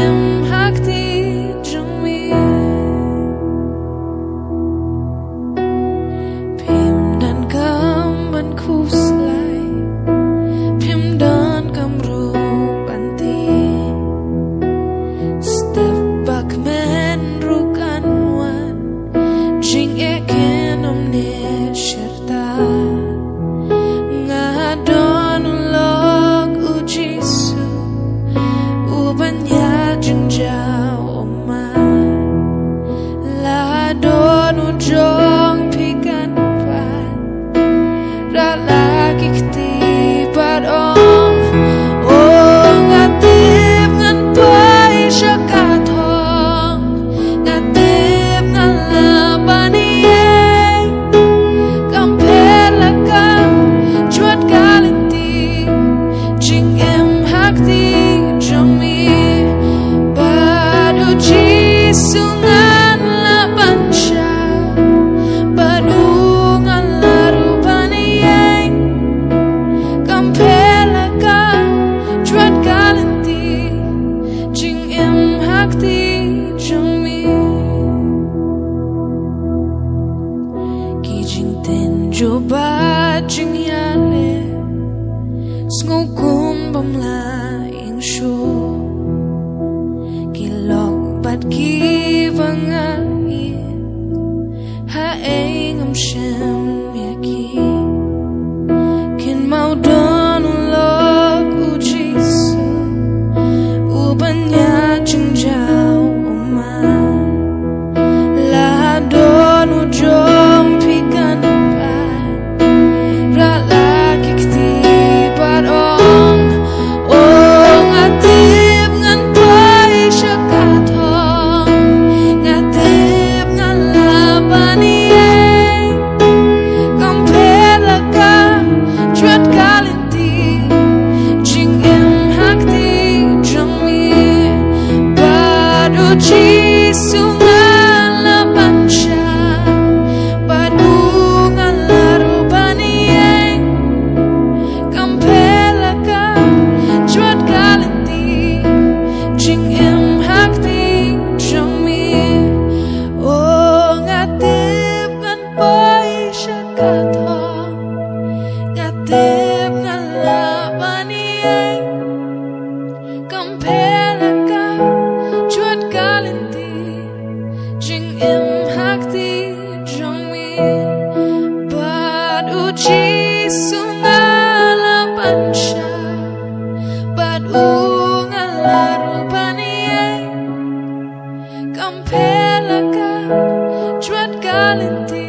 em hak ti trong mi phim dan kam ban khu slai phim dan kam ru banti step back men rukan wan jing e ken om ne sherta ngadon log ujisu ubanya jingjao oma la don ujong pikan pan ra lagi kti par om oh ngatip ngan pai shakatong ngatip ngan labani kampela ka chuat galinti jing em hakti trong mi badu jisungan la bancha badu ngan la rubani kampela ka chuat galinti jing em hakti trong mi ki jing ten jo ba jing yale sngo kum bam la ing shu ki lok bat ki vanga i ha eng am shem ya ki kin mau don lok u jisu u banya jing jao ma la don u jom pikan pa ra la ki kti par ong ong atip ngan pai shakatong ngatip ngan labani kampela ka chuat galinti jing em hakti trong mi badu jisu ngan la bancha badu ngan la rubani kampela ka chuat galinti jing em hakti trong mi oh ngatip ngan pai shakatong ngatip ngan labani kampela ka chuat galinti jing em hakti trong mi badu jisu ngan la bancha badu ngan la rubani kampela ka chuat galinti